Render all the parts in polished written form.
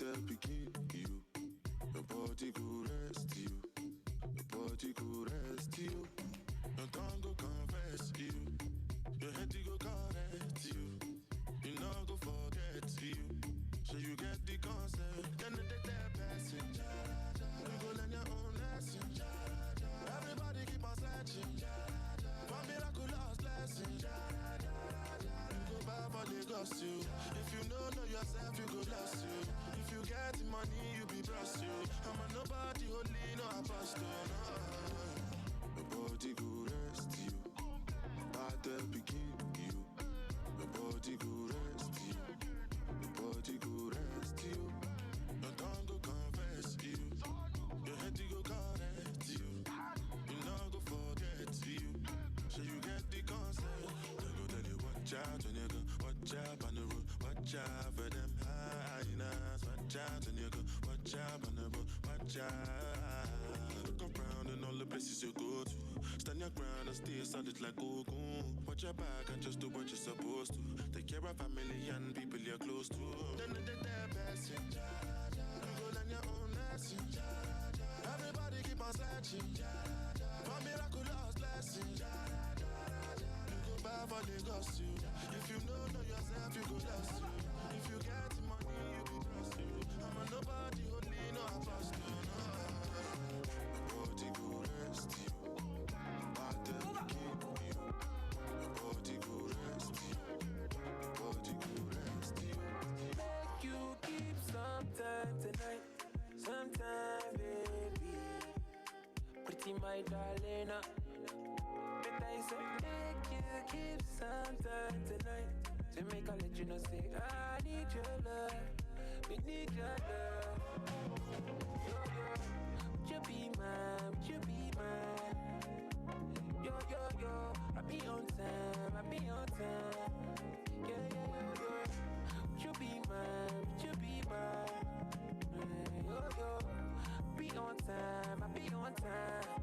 there begin you. Your body go rest you. Your body go rest you. Your tongue go confess you. Your head go correct you. You know go forget you. So you get the concept. Then the day passing. You go learn your own lesson. Everybody keep on searching. For miraculous blessing. You go buy for Lagos you. If you know yourself, you go lost you. If you get money, you be blessed you. I'm a nobody, only no apostle. No. Your body go rest you. Out there begin you. Your body go rest you. Your body go rest you. Your tongue go confess you. Your head go correct you. You know go forget you. So you get the concept. They go tell you watch out when you go. Watch out on the road. Watch out for them hyenas. Watch out when you go. Watch out on the road. Watch out. Look around and all the places you go to. Stand your ground and stay solid like Goku. Watch your back and just do what you're supposed to. Take care of family and people you're close to. Then the day passing. You go learn your own lesson. Everybody keep on searching. For miraculous blessing. You go buy for Lagos you. If you know yourself, you go lost you. If you get money, you be blessed you. I'm a nobody, only no apostle. Your body go rest you. Out there begin you. Your body go rest you. Your body go rest you. Make you keep some time tonight, sometime, baby. Pretty my darling, but I said make you keep some time tonight. To make I let you know, say I need your love, we need your love. Yo, yo, would you be mine, would you be mine? Yo, yo, yo, I be on time, I be on time. Yeah, yeah, yeah, yeah. Would you be mine, would you be mine? Yo, yo, be on time, I be on time.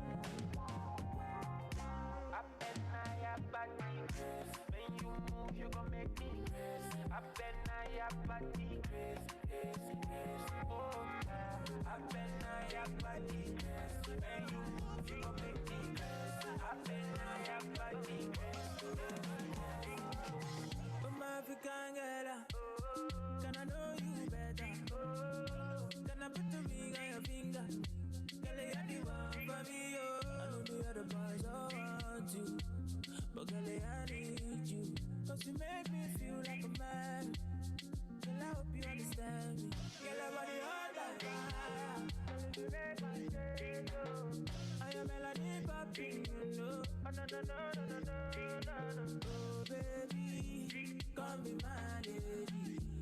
I bet I have body grace. When you move, you gon' make me grace. I bet I have body grace. Oh, I bet I have body grace. When you move, you gon' make me grace. I bet I have body grace. I'm African girl, can I know you better? Can I put the ring on your finger? Girl, you're the one for me, oh. I know the other boys don't want you, but girl, I need you. Cause you make me feel like a man. Girl, I hope you understand me. Girl, I want it all like that. You make my day go. I am melody popping, you know. Oh, no, no, no, no, no, no, no, no. Oh, baby, come be my lady.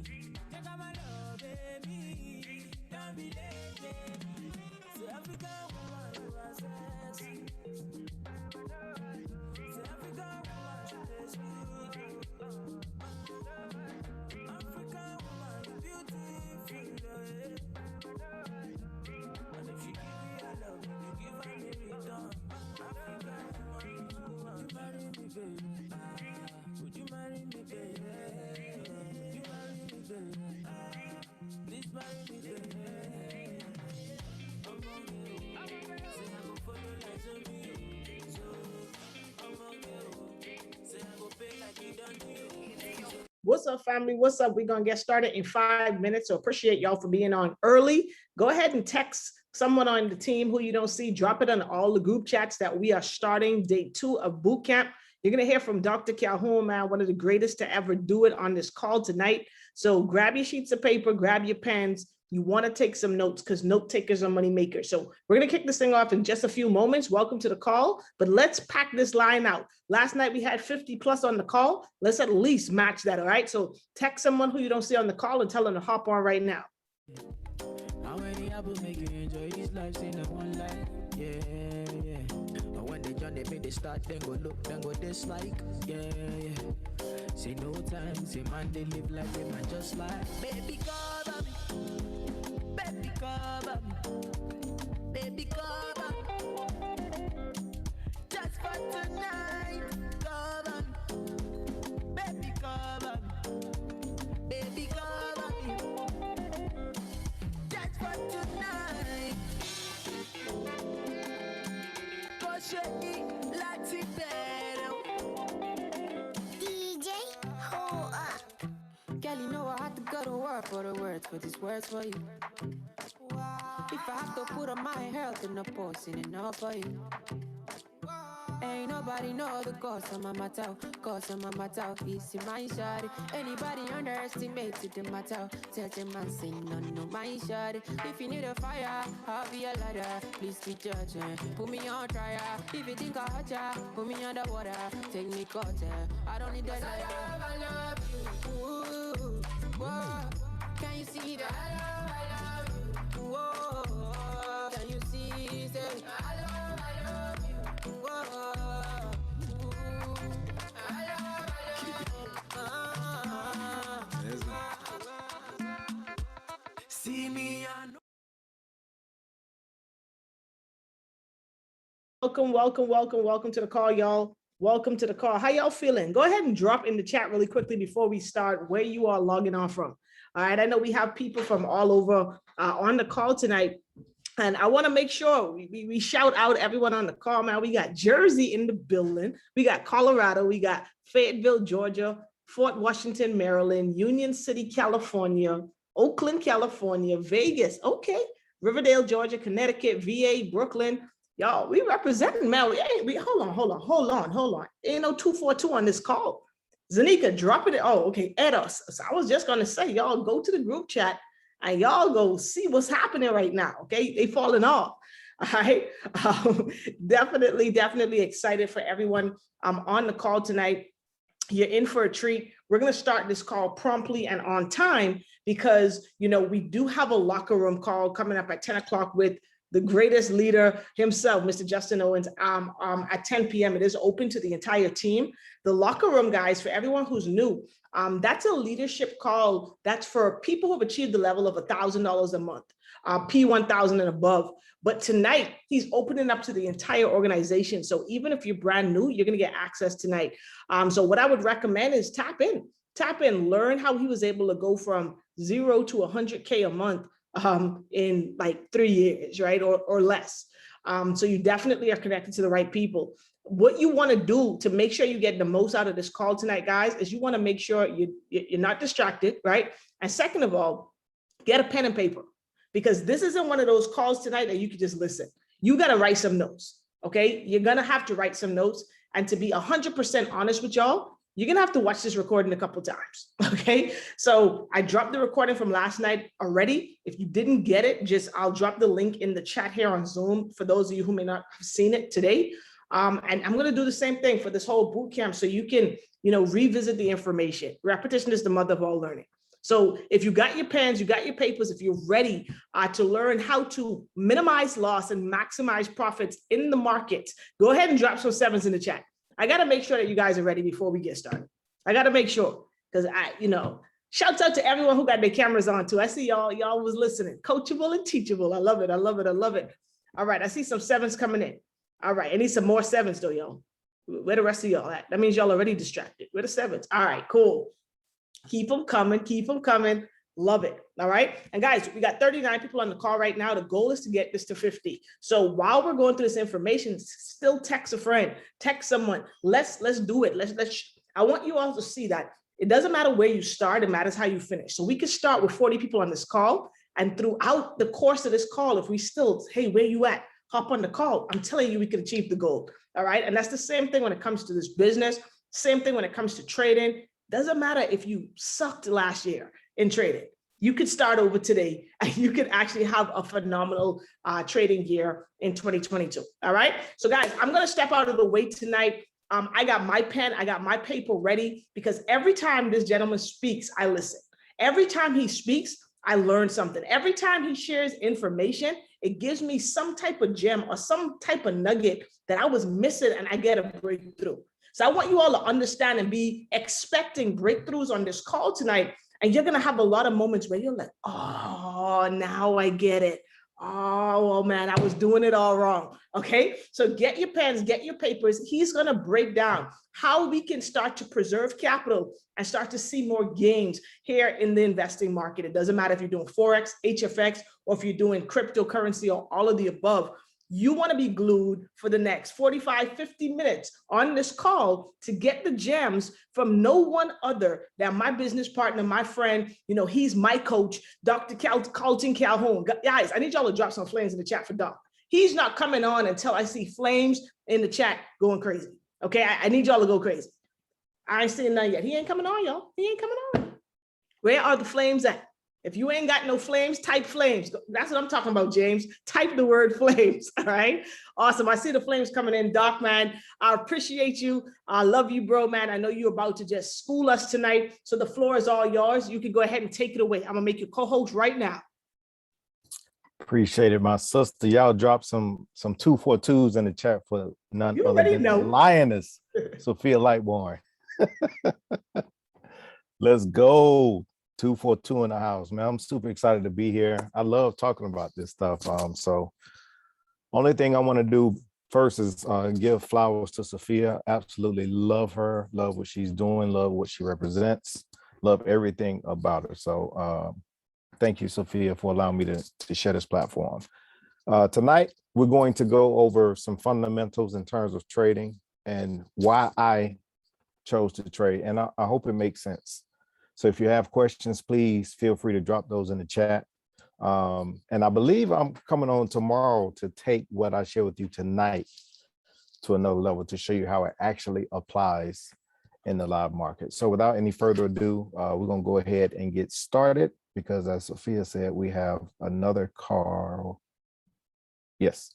Take out my love, baby. Don't be late, baby. Say African woman, you are sexy. Say African woman, you are sweet. African woman, you beautiful. And if you give me your love, you give me return. African woman, you marry me, baby. Would you marry me, baby? You marry me, baby. Please marry me, baby. I'm on you. Say I go follow like zombie. So I'm on you. Say I go pay like you don't do. What's up, family? What's up? We're going to get started in 5 minutes. So appreciate y'all for being on early. Go ahead and text someone on the team who you don't see. Drop it on all the group chats that we are starting day 2 of Bootcamp. You're going to hear from Dr. Calhoun, man, one of the greatest to ever do it on this call tonight. So grab your sheets of paper, grab your pens. You want to take some notes because note takers are money makers. So we're going to kick this thing off in just a few moments. Welcome to the call, but let's pack this line out. Last night we had 50 plus on the call. Let's at least match that. All right. So text someone who you don't see on the call and tell them to hop on right now. How many apples make you enjoy this life? Say no one life. Yeah, yeah. But when they join, they make they start, then go look, then go dislike. Yeah, yeah. Say no time, say man, they live like they man just like. Baby, cover me. Baby, cover me. Baby, cover me. Just for tonight, cover me. Baby, cover me. Baby, cover me. for these words for you. If I have to put on my health in a post, in enough for you. Ain't nobody know the cause of my matter, cause of my matter. It's in my shawty. Anybody underestimated the matter, tell them man say no, my shawty. If you need a fire, I'll be a ladder. Please be judging, put me on trial. If you think I hurt ya, put me underwater. Take me caught, I don't need that. I love you. Ooh, whoa. Can you see that? I love you. Whoa. Can you see that? I love you. Whoa. See me, I know. Welcome to the call, y'all. Welcome to the call. How y'all feeling? Go ahead and drop in the chat really quickly before we start where you are logging on from. All right, I know we have people from all over on the call tonight. And I want to make sure we shout out everyone on the call, man. We got Jersey in the building. We got Colorado. We got Fayetteville, Georgia, Fort Washington, Maryland, Union City, California, Oakland, California, Vegas. Okay. Riverdale, Georgia, Connecticut, VA, Brooklyn. Y'all, we representing, man. Hold on. Ain't no 242 on this call. Zanika, drop it. Oh, okay. Add us. So I was just going to say, y'all go to the group chat and y'all go see what's happening right now. Okay. They falling off. All right. Definitely excited for everyone on the call tonight. You're in for a treat. We're going to start this call promptly and on time because, you know, we do have a locker room call coming up at 10 o'clock with the greatest leader himself, Mr. Justin Owens, at 10 p.m. It is open to the entire team. The locker room, guys, for everyone who's new, that's a leadership call. That's for people who have achieved the level of $1,000 a month, P1000 and above. But tonight, he's opening up to the entire organization. So even if you're brand new, you're going to get access tonight. So what I would recommend is tap in, learn how he was able to go from 0 to 100K a month in like 3 years, right? Or less. So you definitely are connected to the right people. What you want to do to make sure you get the most out of this call tonight, guys, is you want to make sure you're not distracted, right? And second of all, get a pen and paper, because this isn't one of those calls tonight that you can just listen. You got to write some notes, okay? You're going to have to write some notes. And to be 100% honest with y'all, you're going to have to watch this recording a couple of times, okay? So I dropped the recording from last night already. If you didn't get it, I'll drop the link in the chat here on Zoom for those of you who may not have seen it today. And I'm going to do the same thing for this whole boot camp so you can, you know, revisit the information. Repetition is the mother of all learning. So if you got your pens, you got your papers, if you're ready to learn how to minimize loss and maximize profits in the markets, go ahead and drop some sevens in the chat. I got to make sure that you guys are ready before we get started. I got to make sure, because shouts out to everyone who got their cameras on too. I see y'all was listening. Coachable and teachable. I love it. All right. I see some sevens coming in. All right. I need some more sevens though, y'all. Where the rest of y'all at? That means y'all already distracted. Where the sevens? All right, cool. Keep them coming. Love it. All right. And guys, we got 39 people on the call right now. The goal is to get this to 50. So while we're going through this information, still text a friend, text someone. Let's do it. I want you all to see that it doesn't matter where you start, it matters how you finish. So we could start with 40 people on this call. And throughout the course of this call, if we still, hey, where you at? Hop on the call. I'm telling you, we can achieve the goal. All right. And that's the same thing when it comes to this business. Same thing when it comes to trading. Doesn't matter if you sucked last year in trading. You could start over today and you could actually have a phenomenal trading year in 2022. All right. So guys, I'm going to step out of the way tonight. I got my pen, I got my paper ready, because every time this gentleman speaks, I listen. Every time he speaks, I learn something. Every time he shares information, it gives me some type of gem or some type of nugget that I was missing, and I get a breakthrough. So I want you all to understand and be expecting breakthroughs on this call tonight. And you're going to have a lot of moments where you're like, oh, now I get it. Oh, well, man, I was doing it all wrong. Okay. So get your pens, get your papers. He's going to break down how we can start to preserve capital and start to see more gains here in the investing market. It doesn't matter if you're doing Forex, HFX, or if you're doing cryptocurrency or all of the above. You want to be glued for the next 45, 50 minutes on this call to get the gems from no one other than my business partner, my friend. He's my coach, Dr. Carlton Calhoun. Guys, I need y'all to drop some flames in the chat for Doc. He's not coming on until I see flames in the chat going crazy. Okay, I need y'all to go crazy. I ain't seeing none yet. He ain't coming on, y'all. He ain't coming on. Where are the flames at? If you ain't got no flames, type flames. That's what I'm talking about, James. Type the word flames, all right? Awesome. I see the flames coming in. Doc, man, I appreciate you. I love you, bro, man. I know you're about to just school us tonight, so the floor is all yours. You can go ahead and take it away. I'm going to make you co-host right now. Appreciate it, my sister. Y'all drop some 242s in the chat for none You other already than know. the lioness, Sophia Lightborn. Let's go. 242 in the house, man. I'm super excited to be here. I love talking about this stuff. So only thing I want to do first is give flowers to Sophia. Absolutely love her, love what she's doing, love what she represents, love everything about her. So thank you, Sophia, for allowing me to share this platform. Tonight, we're going to go over some fundamentals in terms of trading and why I chose to trade. And I hope it makes sense. So if you have questions, please feel free to drop those in the chat. And I believe I'm coming on tomorrow to take what I share with you tonight to another level to show you how it actually applies in the live market. So without any further ado, we're going to go ahead and get started because, as Sophia said, we have another call. Yes,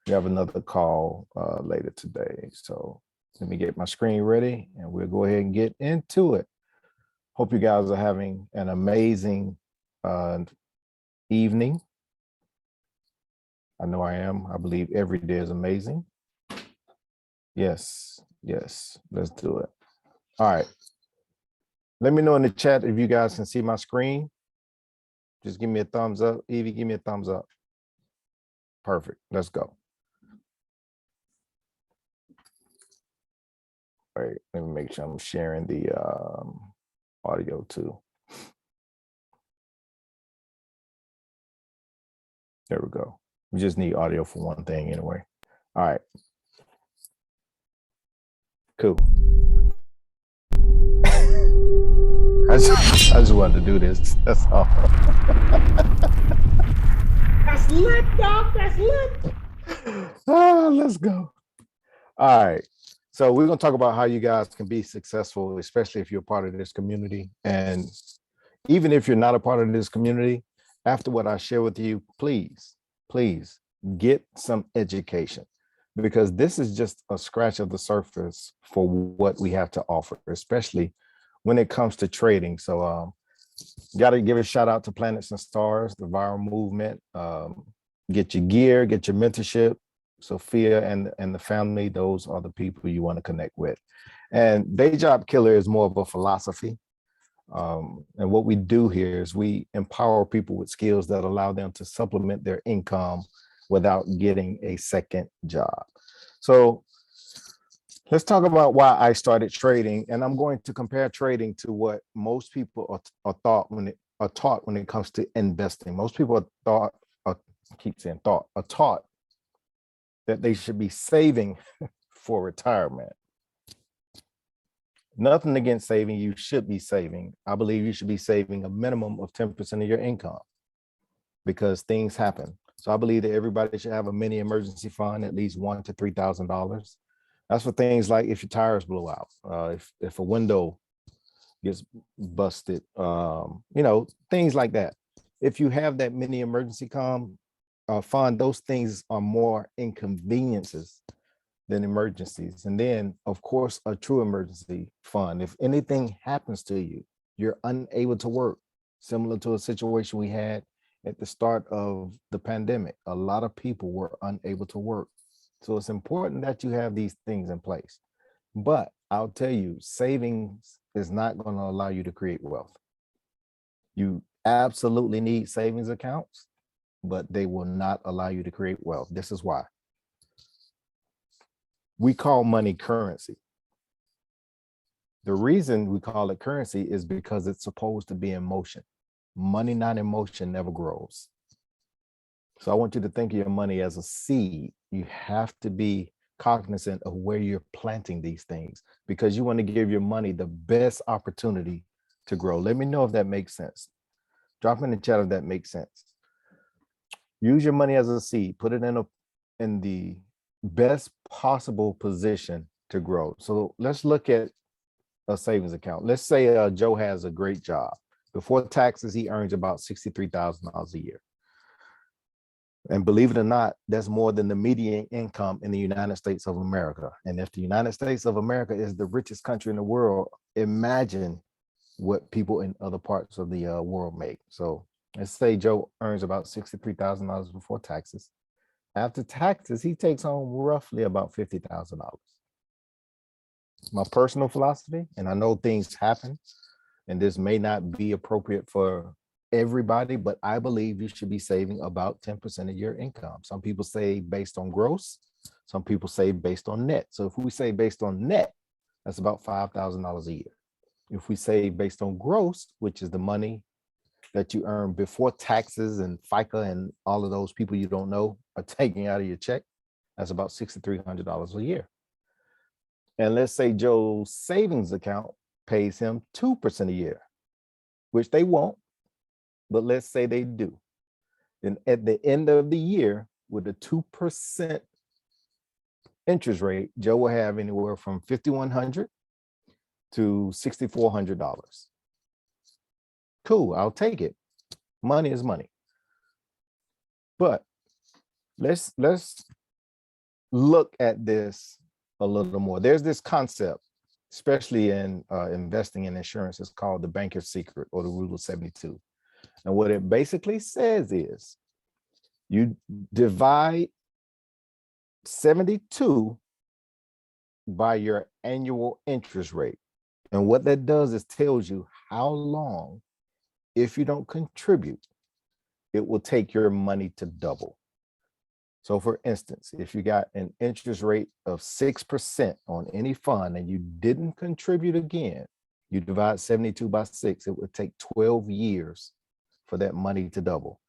we have another call later today. So let me get my screen ready and we'll go ahead and get into it. Hope you guys are having an amazing evening. I know I am. I believe every day is amazing. Yes, let's do it. All right. Let me know in the chat if you guys can see my screen. Just give me a thumbs up. Evie, give me a thumbs up. Perfect. Let's go. All right, let me make sure I'm sharing the audio too. There we go. We just need audio for one thing anyway. All right. Cool. I just wanted to do this. That's all. That's lit, Doc. That's lit. Let's go. All right. So we're going to talk about how you guys can be successful, especially if you're part of this community. And even if you're not a part of this community, after what I share with you, please get some education, because this is just a scratch of the surface for what we have to offer, especially when it comes to trading. So got to give a shout out to Planets and Stars, the viral movement. Get your gear, get your mentorship. Sophia and the family, those are the people you want to connect with. And Day Job Killer is more of a philosophy. And what we do here is we empower people with skills that allow them to supplement their income without getting a second job. So let's talk about why I started trading. And I'm going to compare trading to what most people are taught when it comes to investing. Most people are taught that they should be saving for retirement. Nothing against saving. You should be saving. I believe you should be saving a minimum of 10% of your income because things happen. So I believe that everybody should have a mini emergency fund, at least $1,000 to $3,000. That's for things like if your tires blow out, if a window gets busted, things like that. If you have that mini emergency fund, those things are more inconveniences than emergencies. And then, of course, a true emergency fund. If anything happens to you, you're unable to work, similar to a situation we had at the start of the pandemic. A lot of people were unable to work. So it's important that you have these things in place. But I'll tell you, savings is not going to allow you to create wealth. You absolutely need savings accounts, but they will not allow you to create wealth. This is why. We call money currency. The reason we call it currency is because it's supposed to be in motion. Money not in motion never grows. So I want you to think of your money as a seed. You have to be cognizant of where you're planting these things because you want to give your money the best opportunity to grow. Let me know if that makes sense. Drop in the chat if that makes sense. Use your money as a seed. Put it in the best possible position to grow. So let's look at a savings account. Let's say Joe has a great job. Before taxes, he earns about $63,000 a year. And believe it or not, that's more than the median income in the United States of America. And if the United States of America is the richest country in the world, imagine what people in other parts of the world make. So let's say Joe earns about $63,000 before taxes. After taxes, he takes home roughly about $50,000. My personal philosophy, and I know things happen, and this may not be appropriate for everybody, but I believe you should be saving about 10% of your income. Some people say based on gross, some people say based on net. So if we say based on net, that's about $5,000 a year. If we say based on gross, which is the money that you earn before taxes and FICA and all of those people you don't know are taking out of your check, that's about $6,300 a year. And let's say Joe's savings account pays him 2% a year, which they won't, but let's say they do. Then at the end of the year, with a 2% interest rate, Joe will have anywhere from $5,100 to $6,400. Cool, I'll take it. Money is money. But let's look at this a little more. There's this concept, especially in investing in insurance, it's called the banker's secret or the rule of 72. And what it basically says is you divide 72 by your annual interest rate. And what that does is tells you how long, if you don't contribute, it will take your money to double. So for instance, if you got an interest rate of 6% on any fund and you didn't contribute again, you divide 72 by 6, it would take 12 years for that money to double.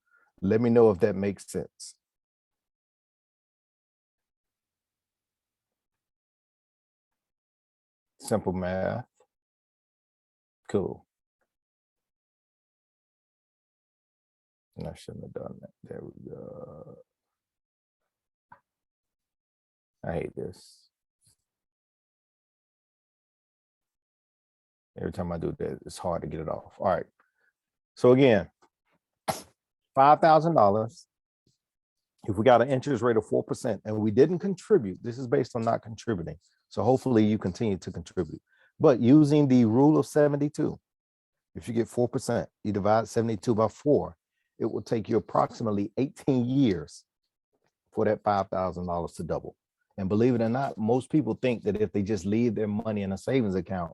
Let me know if that makes sense. Simple math. Cool. And I shouldn't have done that. There we go. I hate this. Every time I do that, it's hard to get it off. All right. So again, $5,000. If we got an interest rate of 4% and we didn't contribute, this is based on not contributing. So hopefully you continue to contribute. But using the rule of 72, if you get 4%, you divide 72 by 4, it will take you approximately 18 years for that $5,000 to double. And believe it or not, most people think that if they just leave their money in a savings account,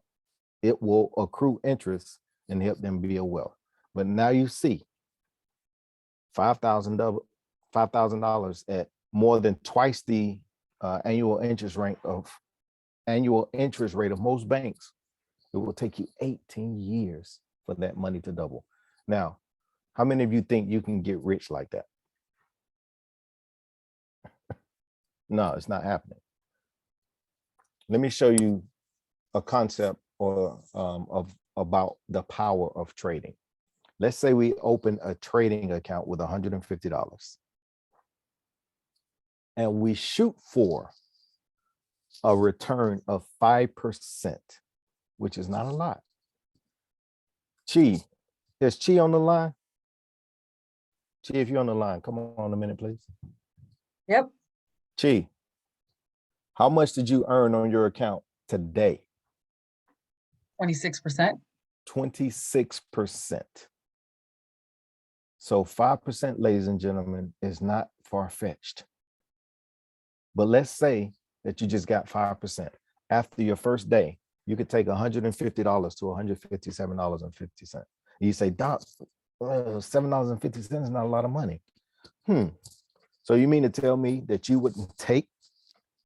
it will accrue interest and help them build wealth. But now you see $5,000 at more than twice the annual interest rate of most banks. It will take you 18 years for that money to double. Now, how many of you think you can get rich like that? No, it's not happening. Let me show you a concept or about the power of trading. Let's say we open a trading account with $150 and we shoot for a return of 5%, which is not a lot. Chi, is Chi on the line? Chi, if you're on the line, come on a minute, please. Yep. Chi, how much did you earn on your account today? 26%. 26%. So 5%, ladies and gentlemen, is not far-fetched. But let's say that you just got 5%. After your first day, you could take $150 to $157.50. You say, Doc, $7.50 is not a lot of money. So you mean to tell me that you wouldn't take,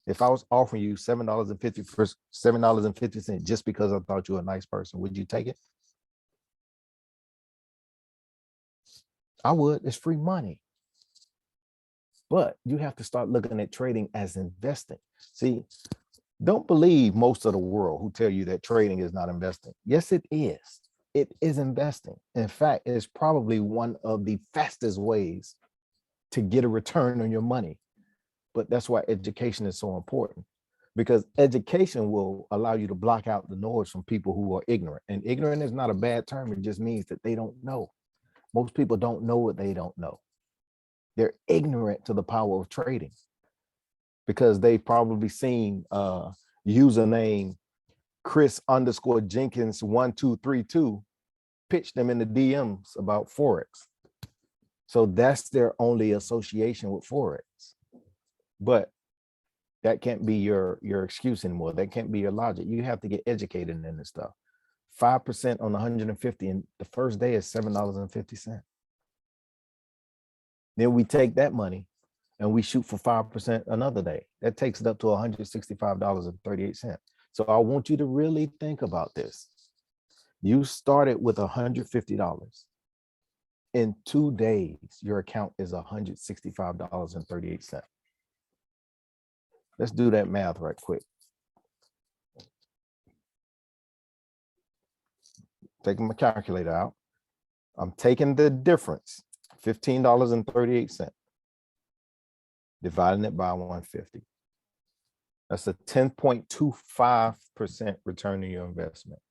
if I was offering you $7.50 just because I thought you were a nice person, would you take it? I would. It's free money. But you have to start looking at trading as investing. See, don't believe most of the world who tell you that trading is not investing. Yes, it is. It is investing. In fact, it's probably one of the fastest ways to get a return on your money. But that's why education is so important, because education will allow you to block out the noise from people who are ignorant. And ignorant is not a bad term. It just means that they don't know. Most people don't know what they don't know. They're ignorant to the power of trading because they've probably seen username Chris_Jenkins1232 pitch them in the DMs about Forex. So that's their only association with Forex. But that can't be your excuse anymore. That can't be your logic. You have to get educated in this stuff. 5% on 150, and the first day is $7.50. Then we take that money and we shoot for 5% another day. That takes it up to $165.38. So I want you to really think about this. You started with $150. In 2 days, your account is $165.38. Let's do that math right quick. Taking my calculator out. I'm taking the difference, $15.38, dividing it by 150. That's a 10.25% return on your investment.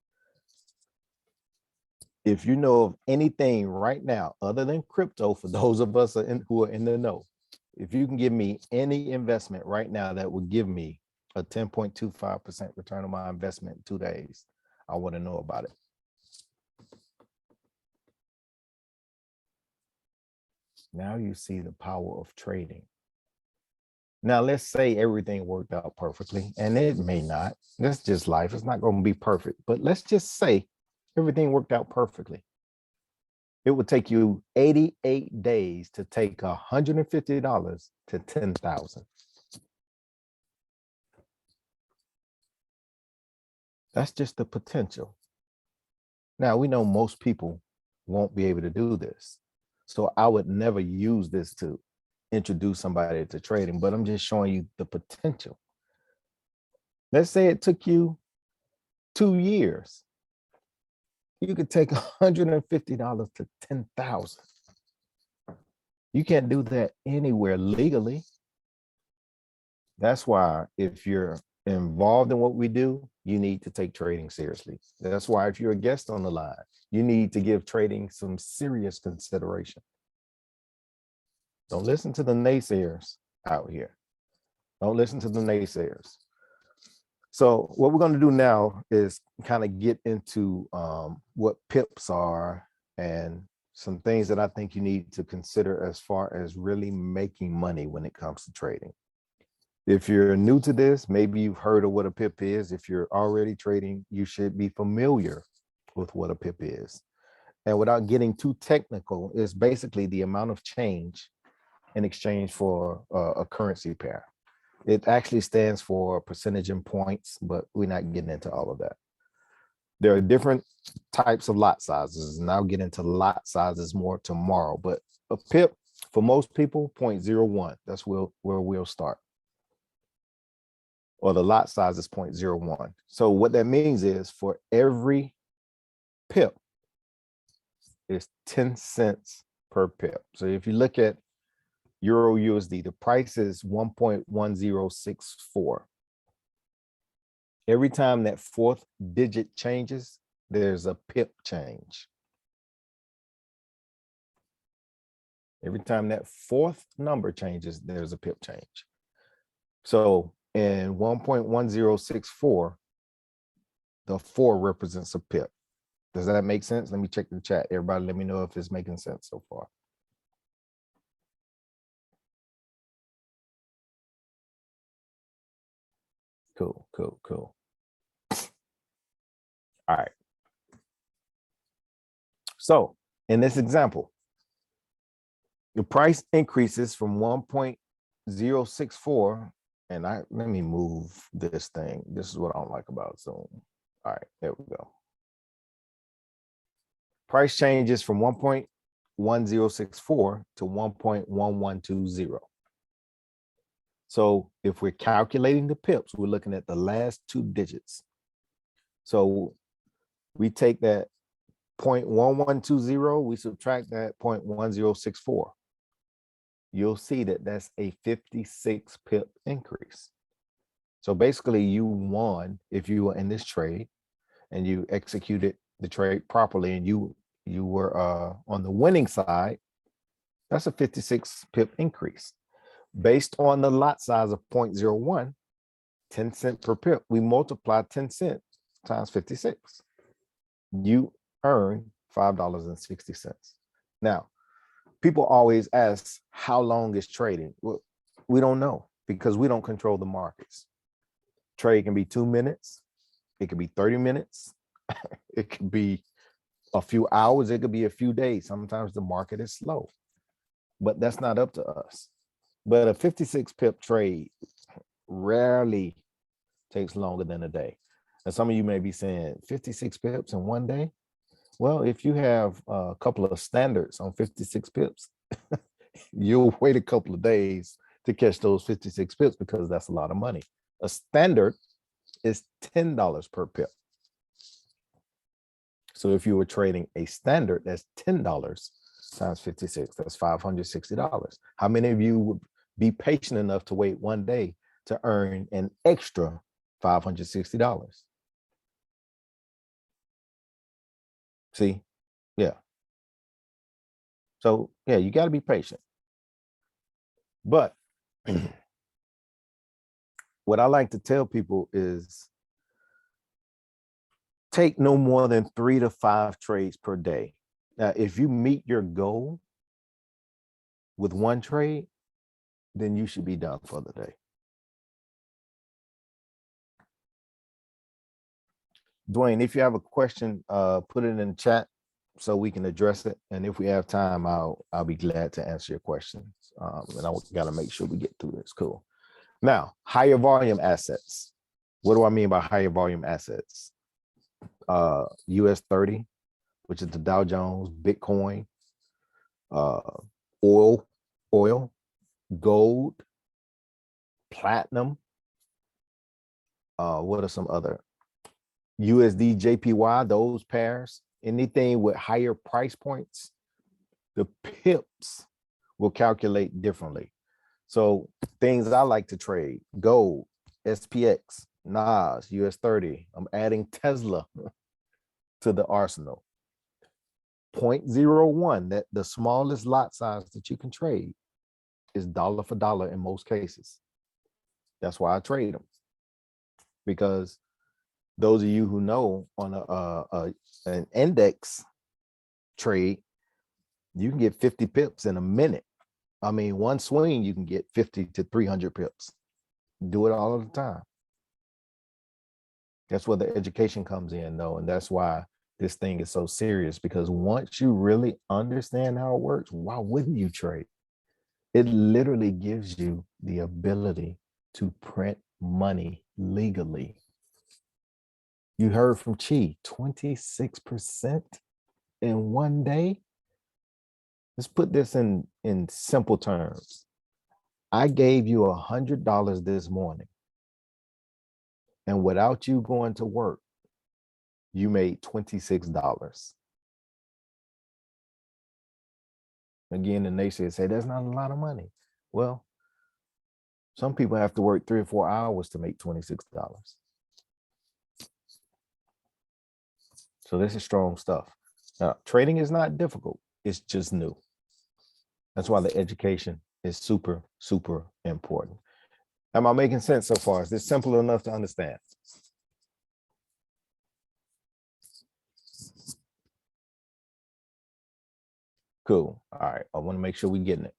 If you know of anything right now other than crypto, for those of us who are in the know, if you can give me any investment right now that would give me a 10.25% return on my investment in 2 days, I want to know about it. Now you see the power of trading. Now let's say everything worked out perfectly, and it may not. That's just life. It's not going to be perfect, but let's just say everything worked out perfectly. It would take you 88 days to take $150 to $10,000. That's just the potential. Now, we know most people won't be able to do this. So I would never use this to introduce somebody to trading, but I'm just showing you the potential. Let's say it took you 2 years. You could take $150 to $10,000. You can't do that anywhere legally. That's why if you're involved in what we do, you need to take trading seriously. That's why if you're a guest on the line, you need to give trading some serious consideration. Don't listen to the naysayers out here. Don't listen to the naysayers. So what we're going to do now is kind of get into what pips are and some things that I think you need to consider as far as really making money when it comes to trading. If you're new to this, maybe you've heard of what a pip is. If you're already trading, you should be familiar with what a pip is. And without getting too technical, it's basically the amount of change in exchange for a currency pair. It actually stands for percentage in points, but we're not getting into all of that. There are different types of lot sizes, and I'll get into lot sizes more tomorrow. But a pip, for most people, 0.01. That's where we'll start. Or the lot size is 0.01. So what that means is for every pip, it's 10 cents per pip. So if you look at Euro USD, the price is 1.1064. Every time that fourth digit changes, there's a pip change. Every time that fourth number changes, there's a pip change. So in 1.1064, the 4 represents a pip. Does that make sense? Let me check the chat. Everybody let me know if it's making sense so far. Cool. All right. So in this example, the price increases from 1.064, and let me move this thing. This is what I don't like about Zoom. All right, there we go. Price changes from 1.1064 to 1.1120. So if we're calculating the pips, we're looking at the last two digits. So we take that 0.1120, we subtract that 0.1064. You'll see that that's a 56 pip increase. So basically you won if you were in this trade and you executed the trade properly and you were on the winning side. That's a 56 pip increase. Based on the lot size of 0.01, 10 cent per pip, we multiply 10 cents times 56. You earn $5.60. Now, people always ask, how long is trading? Well, we don't know because we don't control the markets. Trade can be 2 minutes. It could be 30 minutes. It could be a few hours. It could be a few days. Sometimes the market is slow, but that's not up to us. But a 56 pip trade rarely takes longer than a day. And some of you may be saying 56 pips in one day. Well, if you have a couple of standards on 56 pips, you'll wait a couple of days to catch those 56 pips because that's a lot of money. A standard is $10 per pip. So if you were trading a standard, that's $10 times 56, that's $560. How many of you would be patient enough to wait one day to earn an extra $560? See, yeah. So yeah, you got to be patient. But what I like to tell people is take no more than 3 to 5 trades per day. Now, if you meet your goal with one trade, then you should be done for the day. Dwayne, if you have a question, put it in the chat so we can address it. And if we have time, I'll be glad to answer your questions. And I got to make sure we get through this. Cool. Now, higher volume assets. What do I mean by higher volume assets? US 30, which is the Dow Jones, Bitcoin, oil, gold, platinum. What are some other? USD, JPY, those pairs, anything with higher price points, the pips will calculate differently. So things I like to trade: gold, SPX, NAS, US 30. I'm adding Tesla to the arsenal. 0.01, that the smallest lot size that you can trade is dollar for dollar in most cases. That's why I trade them, because those of you who know, on an index trade, you can get 50 pips in a minute. I mean, one swing, you can get 50 to 300 pips. Do it all of the time. That's where the education comes in, though. And that's why this thing is so serious, because once you really understand how it works, why wouldn't you trade? It literally gives you the ability to print money legally. You heard from Chi, 26% in one day. Let's put this in simple terms. I gave you $100 this morning, and without you going to work, you made $26. Again, the naysayers say that's not a lot of money. Well, some people have to work 3 or 4 hours to make $26. So this is strong stuff. Now, trading is not difficult. It's just new. That's why the education is super, super important. Am I making sense so far? Is this simple enough to understand? Cool. All right. I want to make sure we're getting it.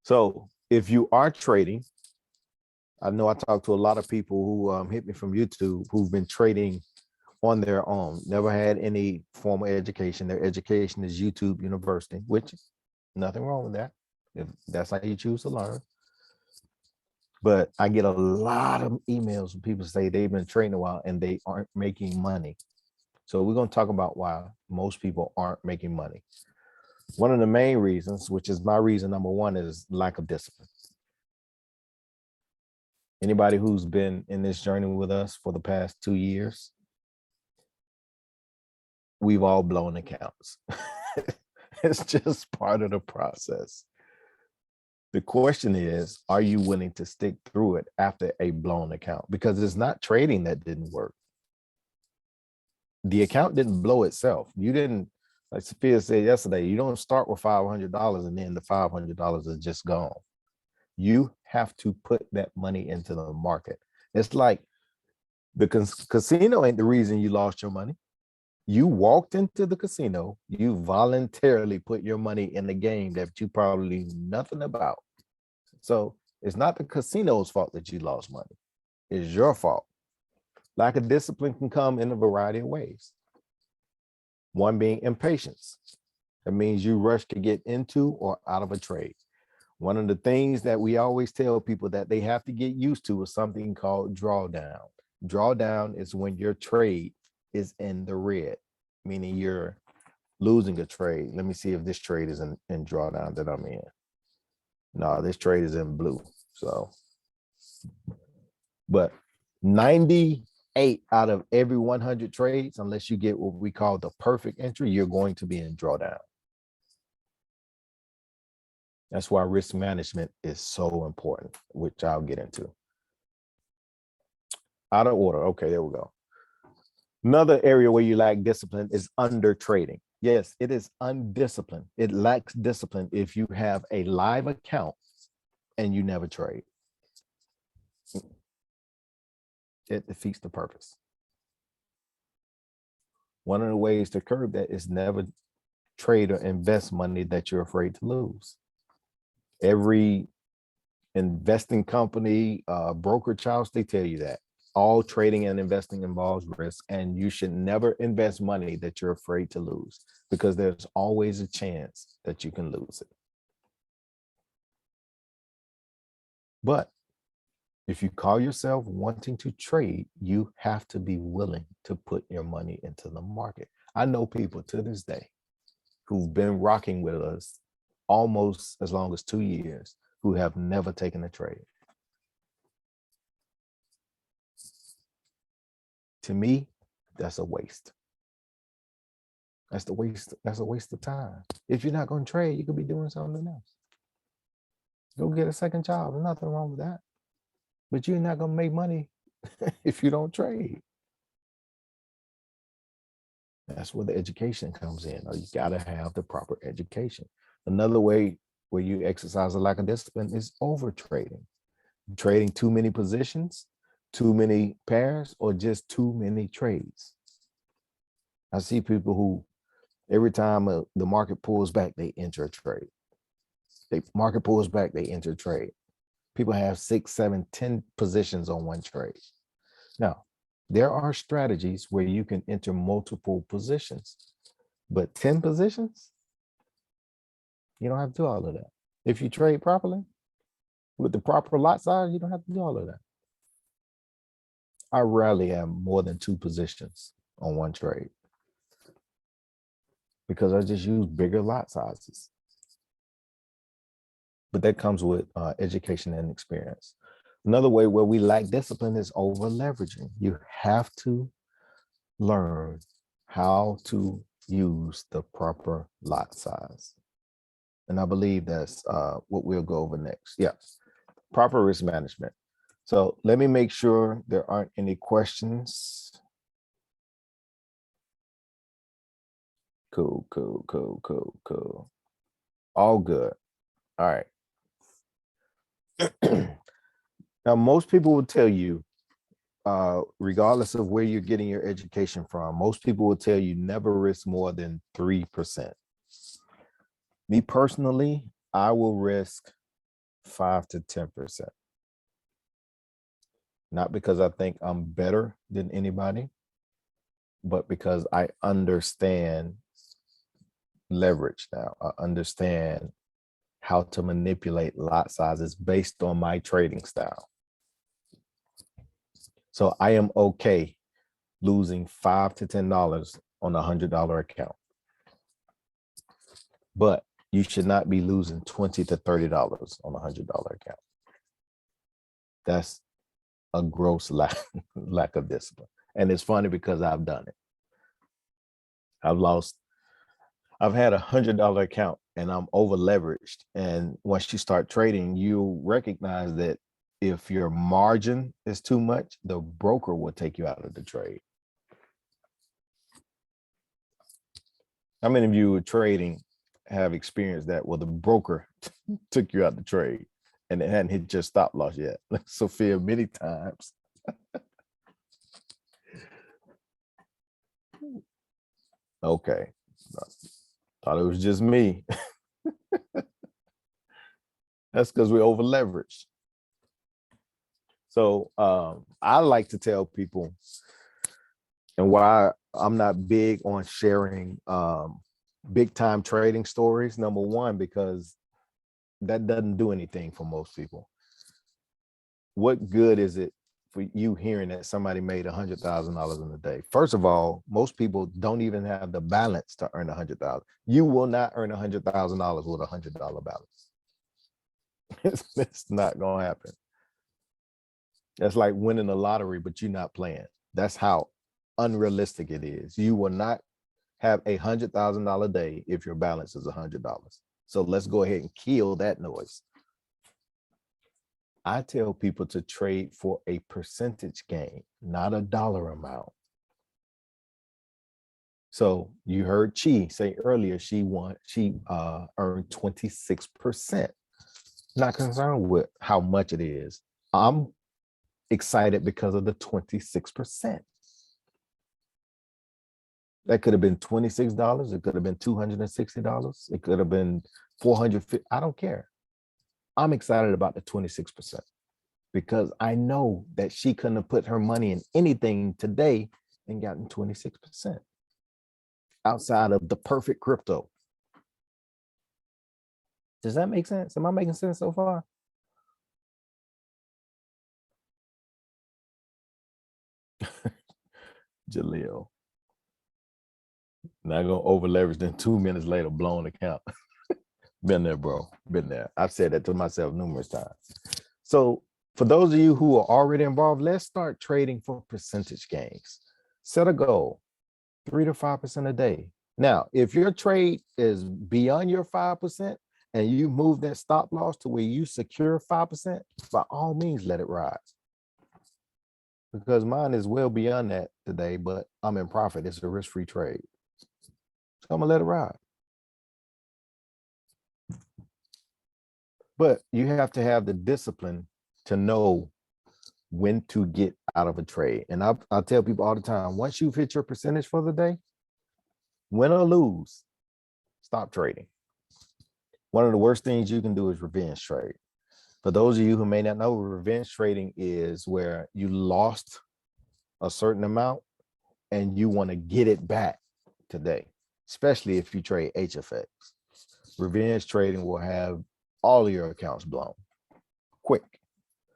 So if you are trading, I know I talked to a lot of people who hit me from YouTube who've been trading on their own, never had any formal education. Their education is YouTube University, which nothing wrong with that, if that's how you choose to learn. But I get a lot of emails from people say they've been trading a while and they aren't making money. So we're going to talk about why most people aren't making money. One of the main reasons, which is my reason number one, is lack of discipline. Anybody who's been in this journey with us for the past 2 years, we've all blown accounts. It's just part of the process. The question is, are you willing to stick through it after a blown account? Because it's not trading that didn't work. The account didn't blow itself. You didn't, like Sophia said yesterday, you don't start with $500 and then the $500 is just gone. You have to put that money into the market. It's like the casino ain't the reason you lost your money. You walked into the casino, you voluntarily put your money in the game that you probably knew nothing about. So it's not the casino's fault that you lost money. It's your fault. Lack of discipline can come in a variety of ways. One being impatience. That means you rush to get into or out of a trade. One of the things that we always tell people that they have to get used to is something called drawdown. Drawdown is when your trade is in the red, meaning you're losing a trade. Let me see if this trade is in drawdown that I'm in. No, this trade is in blue. So, but 98 out of every 100 trades, unless you get what we call the perfect entry, you're going to be in drawdown. That's why risk management is so important, which I'll get into. Out of order. Okay, there we go. Another area where you lack discipline is under trading. Yes, it is undisciplined. It lacks discipline if you have a live account and you never trade. It defeats the purpose. One of the ways to curb that is never trade or invest money that you're afraid to lose. Every investing company, brokerage house, they tell you that. All trading and investing involves risk, and you should never invest money that you're afraid to lose, because there's always a chance that you can lose it. But if you call yourself wanting to trade, you have to be willing to put your money into the market. I know people to this day who've been rocking with us almost as long as 2 years who have never taken a trade. To me, that's a waste. That's a waste of time. If you're not going to trade, you could be doing something else. Go get a second job. There's nothing wrong with that. But you're not going to make money if you don't trade. That's where the education comes in. You got to have the proper education. Another way where you exercise a lack of discipline is over trading. Trading too many positions, too many pairs, or just too many trades. I see people who every time the market pulls back, they enter a trade. The market pulls back, they enter a trade. People have 6, 7, 10 positions on one trade. Now, there are strategies where you can enter multiple positions, but 10 positions, you don't have to do all of that. If you trade properly with the proper lot size, you don't have to do all of that. I rarely have more than 2 positions on one trade because I just use bigger lot sizes. But that comes with education and experience. Another way where we lack discipline is over leveraging. You have to learn how to use the proper lot size. And I believe that's what we'll go over next. Yeah, proper risk management. So let me make sure there aren't any questions. Cool. All good. All right. Now, most people will tell you, regardless of where you're getting your education from, most people will tell you never risk more than 3%. Me personally, I will risk 5 to 10%. Not because I think I'm better than anybody, but because I understand leverage now. I understand how to manipulate lot sizes based on my trading style. So I am okay losing $5 to $10 on a $100 account. But you should not be losing $20 to $30 on a $100 account. That's a gross lack of discipline. And it's funny because I've done it. I've had $100 account and I'm over leveraged. And once you start trading, you recognize that if your margin is too much, the broker will take you out of the trade. How many of you who are trading have experienced that? Well, the broker took you out the trade and it hadn't hit your stop loss yet. Sophia, many times. Okay. Thought it was just me. That's because we're over leveraged. So I like to tell people, and why I'm not big on sharing big time trading stories. Number one, because that doesn't do anything for most people. What good is it for you hearing that somebody made $100,000 in a day? First of all, most people don't even have the balance to earn $100,000. You will not earn $100,000 with $100 balance. It's not gonna happen. That's like winning the lottery, but you're not playing. That's how unrealistic it is. You will not have $100,000 day if your balance is $100. So let's go ahead and kill that noise. I tell people to trade for a percentage gain, not a dollar amount. So you heard Chi say earlier, she earned 26%. Not concerned with how much it is. I'm excited because of the 26%. That could have been $26. It could have been $260. It could have been $450. I don't care. I'm excited about the 26% because I know that she couldn't have put her money in anything today and gotten 26% outside of the perfect crypto. Does that make sense? Am I making sense so far? Jaleel. Not gonna over leverage, then 2 minutes later, blown account. Been there, bro. Been there. I've said that to myself numerous times. So for those of you who are already involved, let's start trading for percentage gains. Set a goal, 3 to 5% a day. Now, if your trade is beyond your 5% and you move that stop loss to where you secure 5%, by all means, let it rise. Because mine is well beyond that today, but I'm in profit. It's a risk-free trade. So I'm gonna let it ride. But you have to have the discipline to know when to get out of a trade. And I tell people all the time, once you've hit your percentage for the day, win or lose, stop trading. One of the worst things you can do is revenge trade. For those of you who may not know, revenge trading is where you lost a certain amount and you want to get it back today, especially if you trade HFX. Revenge trading will have all of your accounts blown quick.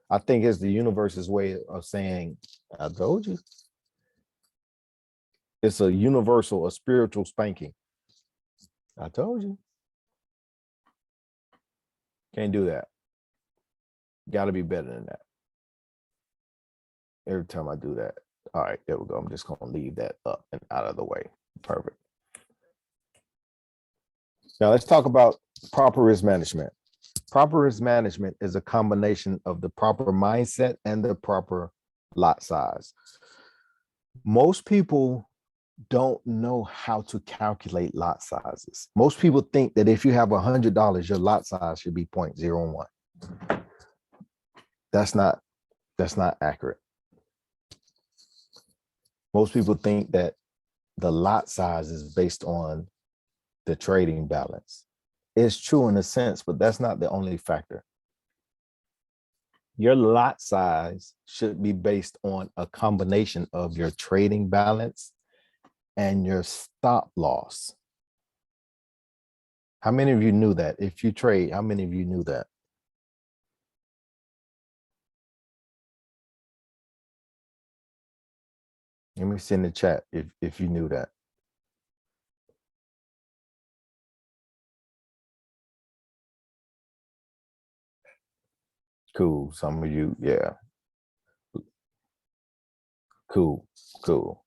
I think it's the universe's way of saying, I told you. It's a universal, a spiritual spanking. I told you. Can't do that. Got to be better than that. Every time I do that. All right, there we go. I'm just going to leave that up and out of the way. Perfect. Now let's talk about proper risk management. Proper risk management is a combination of the proper mindset and the proper lot size. Most people don't know how to calculate lot sizes. Most people think that if you have $100, your lot size should be 0.01. That's not accurate. Most people think that the lot size is based on the trading balance. It's true in a sense, but that's not the only factor. Your lot size should be based on a combination of your trading balance and your stop loss. How many of you knew that? If you trade, how many of you knew that? Let me see in the chat if you knew that. Cool. Some of you, yeah. Cool, cool.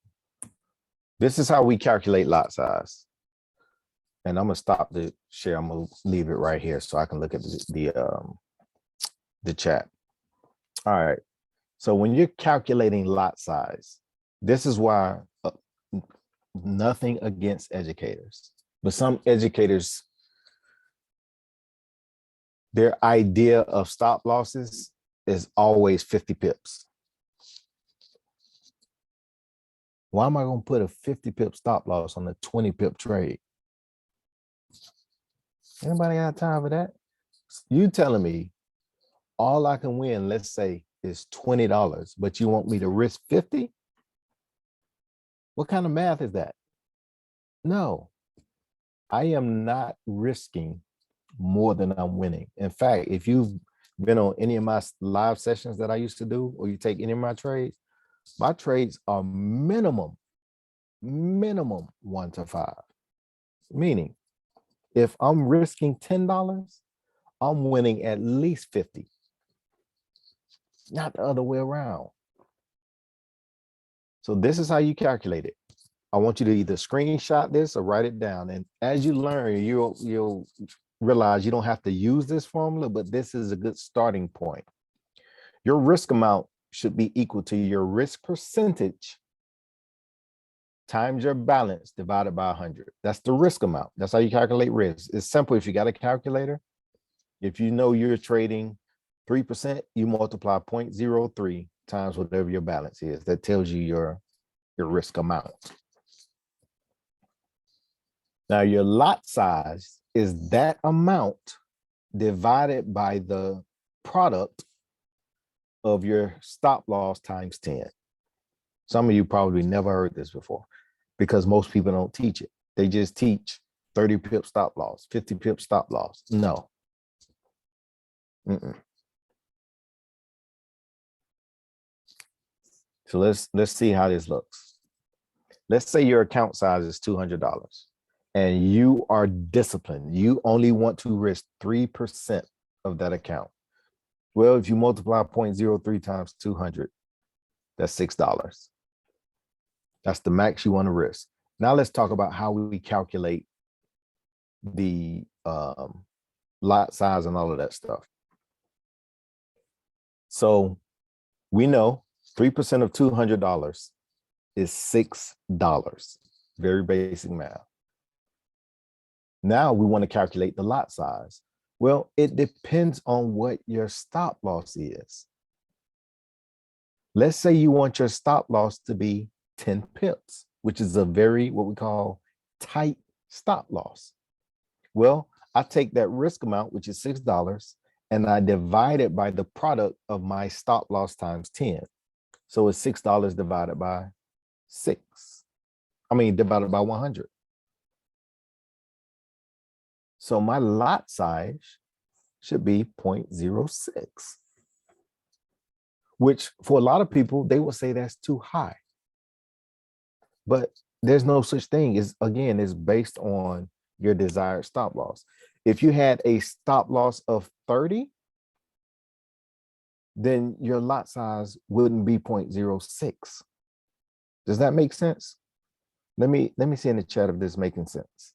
This is how we calculate lot size. And I'm gonna stop the share. I'm gonna leave it right here so I can look at the chat. All right. So when you're calculating lot size, this is why nothing against educators, but some educators, their idea of stop losses is always 50 pips. Why am I going to put a 50 pip stop loss on a 20 pip trade? Anybody got time for that? You telling me all I can win, let's say, is $20, but you want me to risk 50? What kind of math is that? No, I am not risking more than I'm winning. In fact, if you've been on any of my live sessions that I used to do, or you take any of my trades are minimum 1 to 5. Meaning, if I'm risking $10, I'm winning at least 50. Not the other way around. So this is how you calculate it. I want you to either screenshot this or write it down. And as you learn, you'll realize you don't have to use this formula, but this is a good starting point. Your risk amount should be equal to your risk percentage times your balance divided by 100. That's the risk amount. That's how you calculate risk. It's simple. If you got a calculator, if you know you're trading 3%, you multiply 0.03 times whatever your balance is. That tells you your risk amount. Now, your lot size is that amount divided by the product of your stop loss times 10. Some of you probably never heard this before because most people don't teach it. They just teach 30 pip stop loss, 50 pip stop loss. No. So let's see how this looks. Let's say your account size is $200 and you are disciplined. You only want to risk 3% of that account. Well, if you multiply 0.03 times 200, that's $6. That's the max you want to risk. Now let's talk about how we calculate the lot size and all of that stuff. So we know 3% of $200 is $6. Very basic math. Now we want to calculate the lot size. Well, it depends on what your stop loss is. Let's say you want your stop loss to be 10 pips, which is a very, what we call, tight stop loss. Well, I take that risk amount, which is $6, and I divide it by the product of my stop loss times 10. So it's $6 divided by 100. So my lot size should be 0.06, which for a lot of people, they will say that's too high. But there's no such thing. It's based on your desired stop loss. If you had a stop loss of 30, then your lot size wouldn't be 0.06. Does that make sense? Let me see in the chat if this is making sense.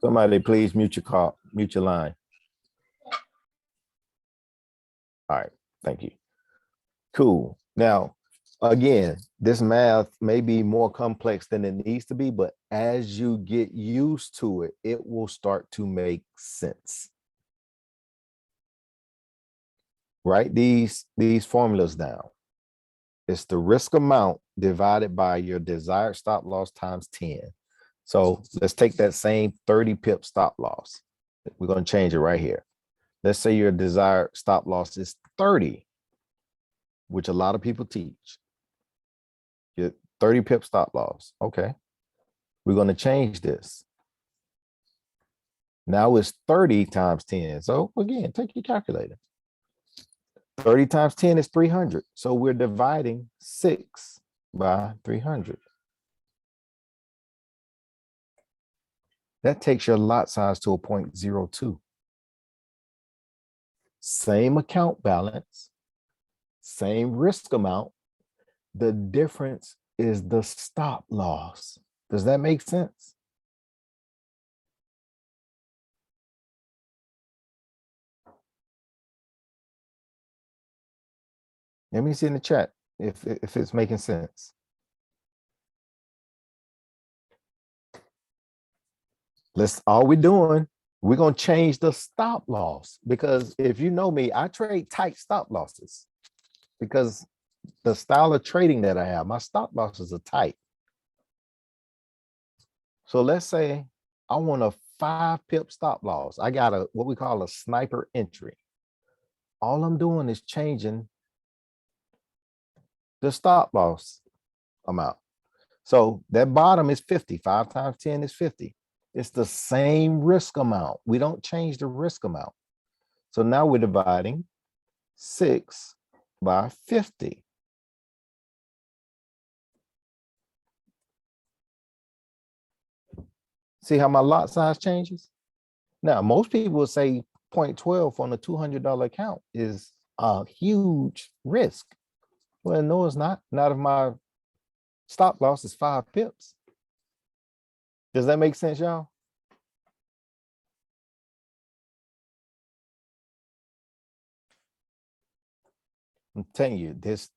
Somebody please mute your line. All right, thank you. Cool. Now, again, this math may be more complex than it needs to be, but as you get used to it, it will start to make sense. Write these formulas down. It's the risk amount divided by your desired stop loss times 10. So let's take that same 30 pip stop loss. We're going to change it right here. Let's say your desired stop loss is 30, which a lot of people teach. Your 30 pip stop loss. Okay. We're going to change this. Now it's 30 times 10. So again, take your calculator. 30 times 10 is 300. So we're dividing 6 by 300. That takes your lot size to a 0.02. Same account balance, same risk amount. The difference is the stop loss. Does that make sense? Let me see in the chat if it's making sense. All we're doing, we're going to change the stop loss, because if you know me, I trade tight stop losses because the style of trading that I have, my stop losses are tight. So let's say I want a 5 pip stop loss. I got a what we call a sniper entry. All I'm doing is changing the stop loss amount. So that bottom is 50. 5 times 10 is 50. It's the same risk amount. We don't change the risk amount. So now we're dividing 6 by 50. See how my lot size changes? Now, most people will say 0.12 on a $200 account is a huge risk. Well, no, it's not. Not if my stop loss is 5 pips. Does that make sense, y'all? I'm telling you this,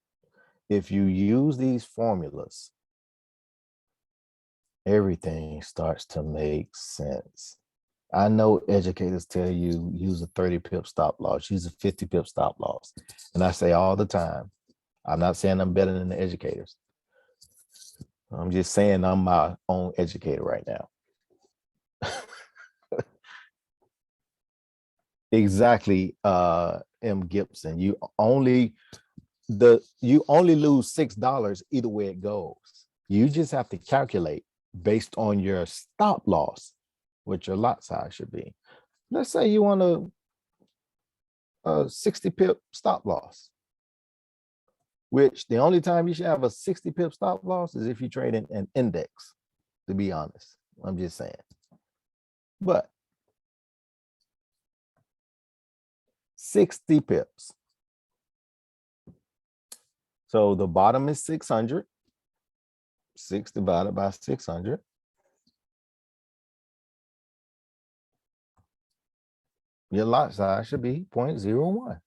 if you use these formulas, everything starts to make sense. I know educators tell you use a 30 pip stop loss, use a 50 pip stop loss. And I say all the time, I'm not saying I'm better than the educators. I'm just saying I'm my own educator right now. Exactly, M. Gibson. You only lose $6 either way it goes. You just have to calculate based on your stop loss what your lot size should be. Let's say you want a 60 pip stop loss, which the only time you should have a 60 pip stop loss is if you trade in an index, to be honest. I'm just saying. But 60 pips. So the bottom is 600. 6 divided by 600. Your lot size should be 0.01.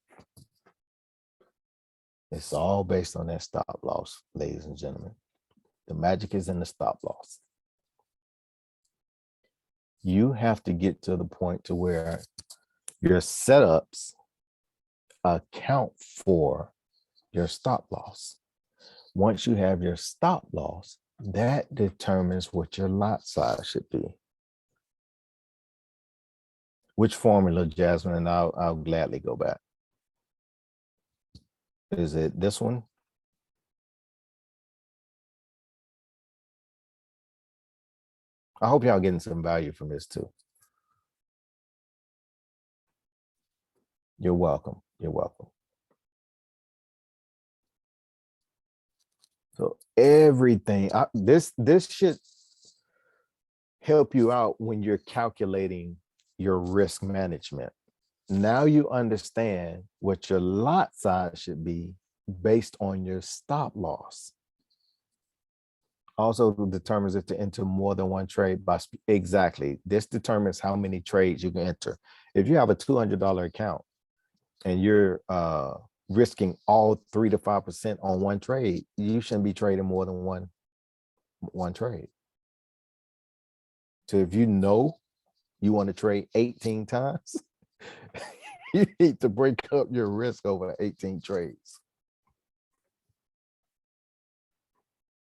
It's all based on that stop loss, ladies and gentlemen. The magic is in the stop loss. You have to get to the point to where your setups account for your stop loss. Once you have your stop loss, that determines what your lot size should be. Which formula, Jasmine? And I'll gladly go back. Is it this one? I hope y'all getting some value from this too. You're welcome. You're welcome. So everything, this should help you out when you're calculating your risk management. Now you understand what your lot size should be based on your stop loss. Also determines if to enter more than one trade by exactly. This determines how many trades you can enter. If you have a $200 account and you're risking all 3 to 5% on one trade, you shouldn't be trading more than one trade. So if you know you want to trade 18 times, you need to break up your risk over 18 trades.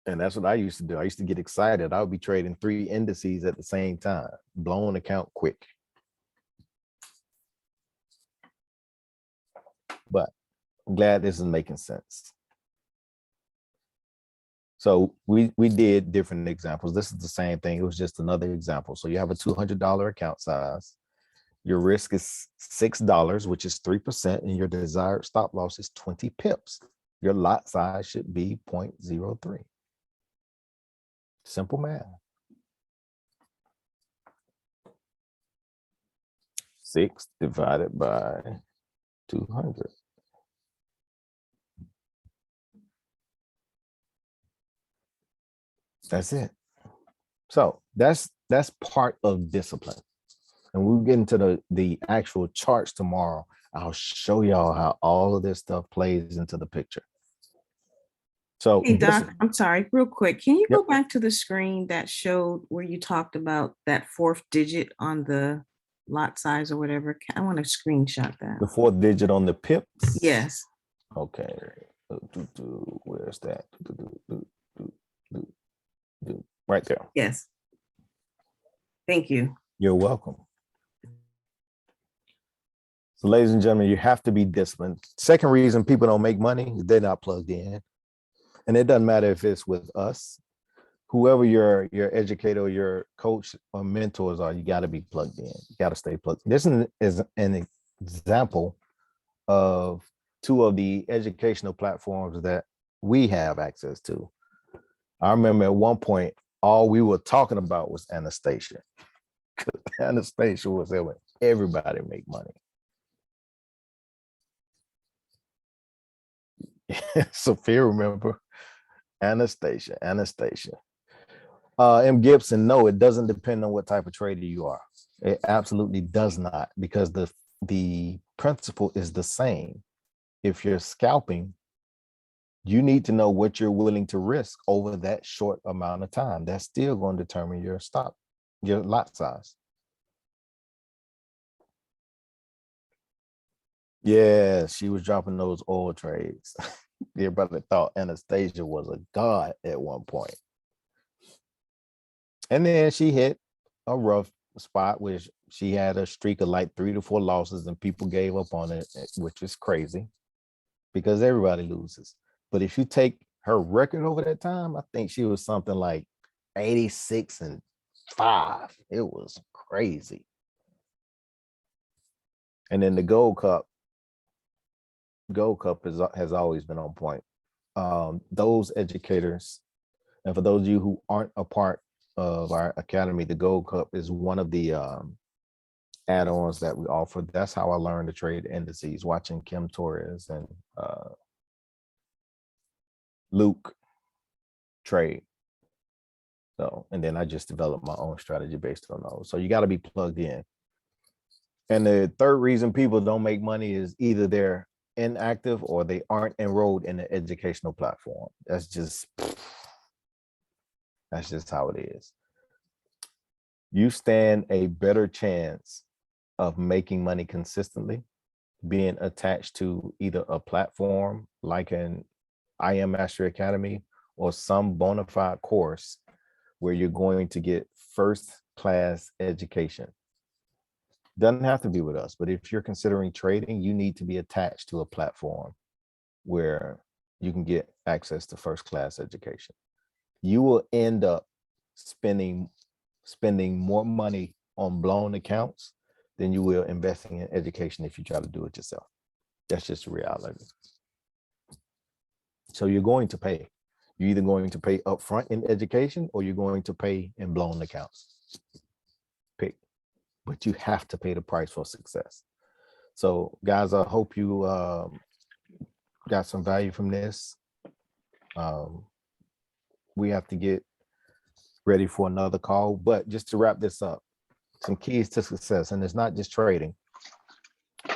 And that's what I used to do. I used to get excited. I would be trading 3 indices at the same time, blowing account quick. But I'm glad this is making sense. So we did different examples. This is the same thing. It was just another example. So you have a $200 account size. Your risk is $6, which is 3%, and your desired stop loss is 20 pips. Your lot size should be 0.03. Simple math. 6 divided by 200. That's it. So that's part of discipline. And we'll get into the actual charts tomorrow. I'll show y'all how all of this stuff plays into the picture. So Hey, Doc, I'm sorry, real quick. Can you Yep. go back to the screen that showed where you talked about that fourth digit on the lot size or whatever? I want to screenshot the that. fourth digit on the pips. Yes. Okay. Where's that? Right there. Yes. Thank you. You're welcome. So, ladies and gentlemen, you have to be disciplined. Second reason people don't make money is they're not plugged in. And it doesn't matter if it's with us, whoever your educator or your coach or mentors are, you got to be plugged in. You got to stay plugged in. This is an example of 2 of the educational platforms that we have access to. I remember at one point, all we were talking about was Anastasia. Anastasia was helping everybody make money. Sophia, remember? Anastasia. M. Gibson, no, it doesn't depend on what type of trader you are. It absolutely does not, because the principle is the same. If you're scalping, you need to know what you're willing to risk over that short amount of time. That's still going to determine your lot size. Yeah, she was dropping those oil trades. Everybody thought Anastasia was a god at one point. And then she hit a rough spot where she had a streak of like 3 to 4 losses and people gave up on it, which is crazy because everybody loses. But if you take her record over that time, I think she was something like 86-5. It was crazy. And then the Gold Cup has always been on point. Those educators, and for those of you who aren't a part of our academy, the Gold Cup is one of the add-ons that we offer. That's how I learned to trade indices, watching Kim Torres and Luke trade. So, and then I just developed my own strategy based on those. So you got to be plugged in. And the third reason people don't make money is either they're inactive or they aren't enrolled in the educational platform. That's just how it is. You stand a better chance of making money consistently being attached to either a platform like an IM Mastery Academy or some bona fide course where you're going to get first class education. Doesn't have to be with us, but if you're considering trading, you need to be attached to a platform where you can get access to first class education. You will end up spending more money on blown accounts than you will investing in education if you try to do it yourself. That's just the reality. So you're going to pay. You're either going to pay upfront in education or you're going to pay in blown accounts. Pick. But you have to pay the price for success. So guys, I hope you got some value from this. We have to get ready for another call, but just to wrap this up, some keys to success, and it's not just trading.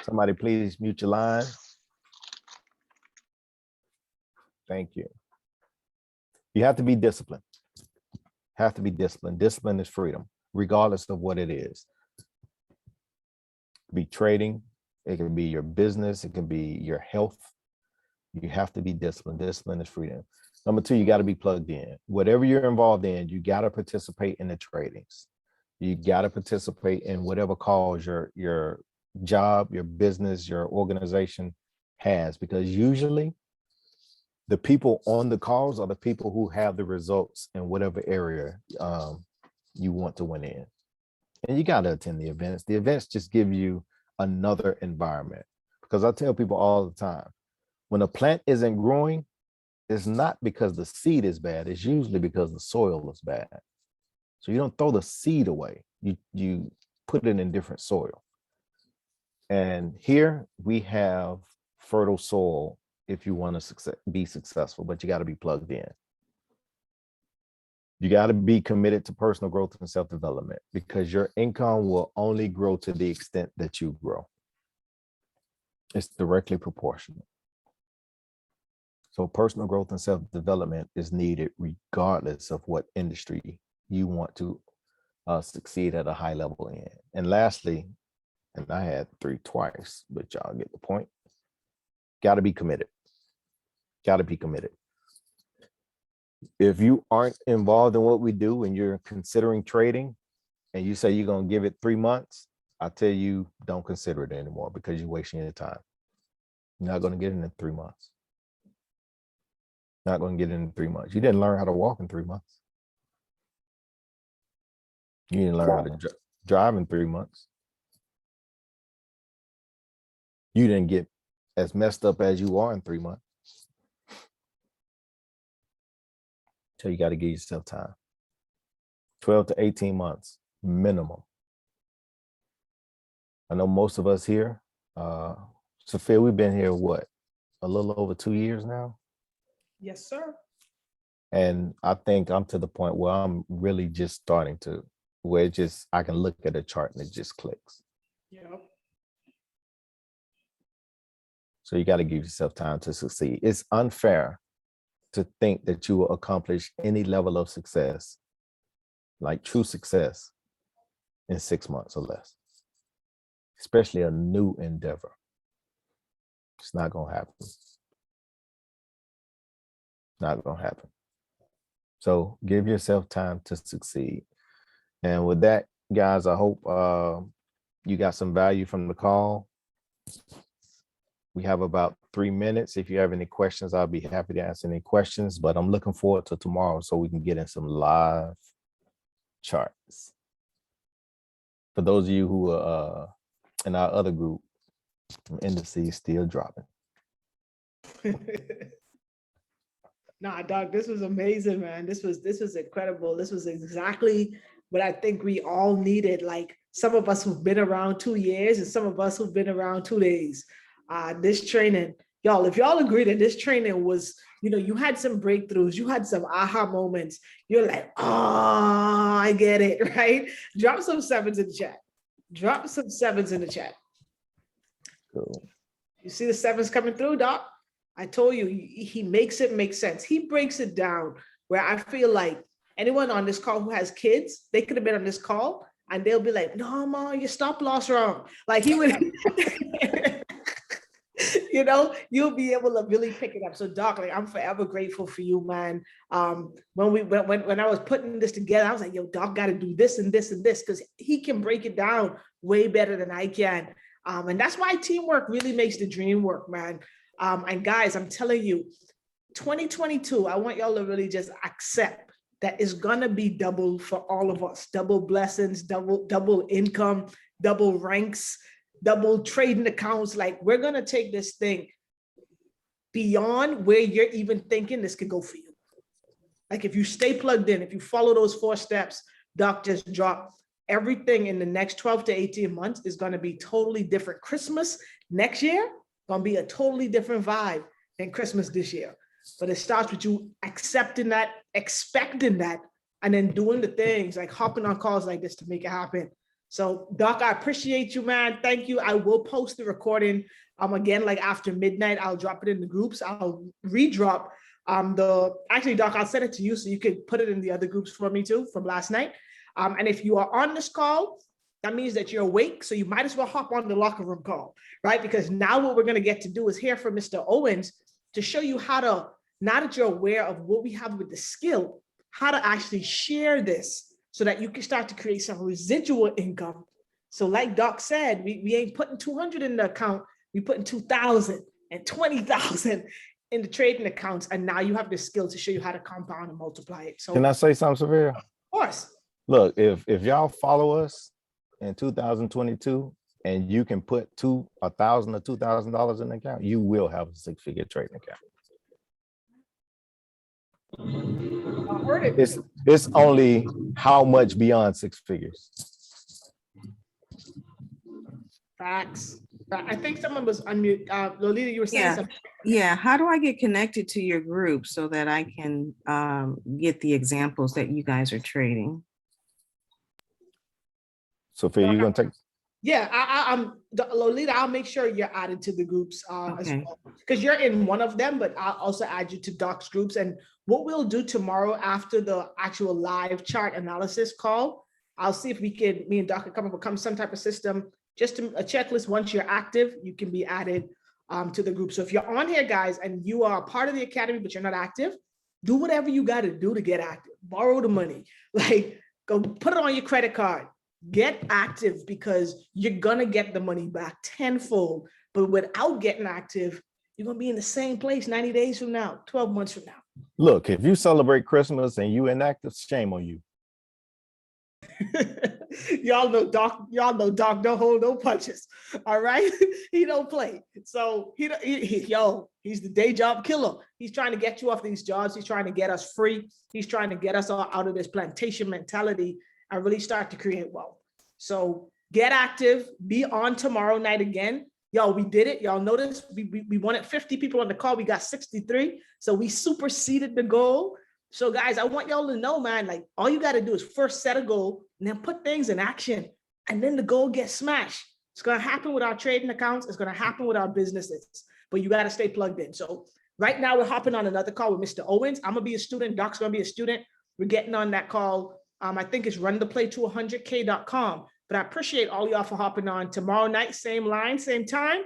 Somebody please mute your line. Thank you. You have to be disciplined. Have to be disciplined. Discipline is freedom, regardless of what it is. Be trading, it can be your business, it can be your health. You have to be disciplined. Discipline is freedom. Number 2, you got to be plugged in. Whatever you're involved in, you got to participate in the tradings. You got to participate in whatever cause your job, your business, your organization has, because usually the people on the calls are the people who have the results in whatever area you want to win in. And you got to attend the events. The events just give you another environment, because I tell people all the time, when a plant isn't growing, it's not because the seed is bad. It's usually because the soil is bad. So you don't throw the seed away. You put it in different soil. And here we have fertile soil if you want to be successful, but you got to be plugged in. You got to be committed to personal growth and self-development, because your income will only grow to the extent that you grow. It's directly proportional. So personal growth and self-development is needed regardless of what industry you want to succeed at a high level in. And lastly, and I had 3 twice, but y'all get the point. Got to be committed. Got to be committed. If you aren't involved in what we do and you're considering trading and you say you're going to give it 3 months, I tell you, don't consider it anymore, because you're wasting your time. You're not going to get it in 3 months. Not going to get it in 3 months. You didn't learn how to walk in 3 months. You didn't learn how to drive in 3 months. You didn't get as messed up as you are in 3 months. So you got to give yourself time. 12 to 18 months minimum. I know most of us here, Sophia, we've been here, what, a little over 2 years now? Yes, sir. And I think I'm to the point where I'm really just starting to, where it just, I can look at a chart and it just clicks. Yep. So you got to give yourself time to succeed. It's unfair to think that you will accomplish any level of success, like true success, in 6 months or less, especially a new endeavor. It's not going to happen. Not going to happen. So give yourself time to succeed. And with that, guys, I hope you got some value from the call. We have about 3 minutes. If you have any questions, I'll be happy to answer any questions, but I'm looking forward to tomorrow so we can get in some live charts. For those of you who are in our other group, indices still dropping. Nah, Doc, this was amazing, man. This was incredible. This was exactly what I think we all needed. Like, some of us who've been around 2 years and some of us who've been around 2 days. This training, y'all, if y'all agree that this training was, you had some breakthroughs, you had some aha moments, you're like, oh, I get it, right? Drop some 7s in the chat. Drop some 7s in the chat. Cool. You see the 7s coming through, Doc? I told you, he makes it make sense. He breaks it down where I feel like anyone on this call who has kids, they could have been on this call and they'll be like, no, Mom, your stop loss wrong. Like, he would, you'll be able to really pick it up. So Doc, like, I'm forever grateful for you, man. When I was putting this together, I was like, yo, Doc got to do this and this and this, because he can break it down way better than I can. And that's why teamwork really makes the dream work, man. And guys, I'm telling you, 2022, I want y'all to really just accept that it's gonna be double for all of us. Double blessings, double income, double ranks, double trading accounts. Like, we're gonna take this thing beyond where you're even thinking this could go for you. Like, if you stay plugged in, if you follow those 4 steps Doc just dropped, everything in the next 12 to 18 months is gonna be totally different. Christmas next year, gonna be a totally different vibe than Christmas this year. But it starts with you accepting that, expecting that, and then doing the things like hopping on calls like this to make it happen. So Doc, I appreciate you, man. Thank you. I will post the recording again, like after midnight. I'll drop it in the groups. I'll redrop actually, Doc, I'll send it to you so you can put it in the other groups for me too from last night. And if you are on this call, that means that you're awake, so you might as well hop on the locker room call, right? Because now what we're going to get to do is hear from Mr. Owens to show you how to, now that you're aware of what we have with the skill, how to actually share this so that you can start to create some residual income. So like Doc said, we ain't putting 200 in the account, we putting 2,000 and 20,000 in the trading accounts, and now you have the skill to show you how to compound and multiply it. So can I say something, Severe? Of course. Look, if y'all follow us in 2022 and you can put $1,000 or $2,000 in the account, you will have a 6-figure trading account. I heard it. It's only how much beyond 6 figures. Facts. I think someone was unmute. Lolita, you were saying Yeah. something. Yeah, how do I get connected to your group so that I can get the examples that you guys are trading? Sophia, you gonna take? Yeah, I'm Lolita. I'll make sure you're added to the groups as Okay. well, because you're in one of them. But I'll also add you to Doc's groups. And what we'll do tomorrow after the actual live chart analysis call, I'll see if we can. Me and Doc can come up with some type of system, just to, a checklist. Once you're active, you can be added to the group. So if you're on here, guys, and you are part of the academy but you're not active, do whatever you got to do to get active. Borrow the money, like go put it on your credit card. Get active, because you're gonna get the money back tenfold. But without getting active, you're gonna be in the same place 90 days from now, 12 months from now. Look, if you celebrate Christmas and you inactive, shame on you. Y'all know Doc don't hold no punches. All right. He don't play. So he's the day job killer. He's trying to get you off these jobs. He's trying to get us free. He's trying to get us all out of this plantation mentality and really start to create wealth. So get active, be on tomorrow night again. Y'all, we did it. Y'all notice we wanted 50 people on the call. We got 63. So we superseded the goal. So guys, I want y'all to know, man, like all you got to do is first set a goal and then put things in action. And then the goal gets smashed. It's going to happen with our trading accounts. It's going to happen with our businesses, but you got to stay plugged in. So right now we're hopping on another call with Mr. Owens. I'm going to be a student. Doc's going to be a student. We're getting on that call. I think it's runtheplay200k.com. But I appreciate all y'all for hopping on tomorrow night, same line, same time.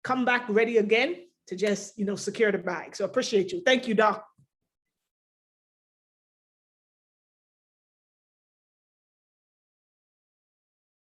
Come back ready again to just, secure the bag. So appreciate you. Thank you, Doc.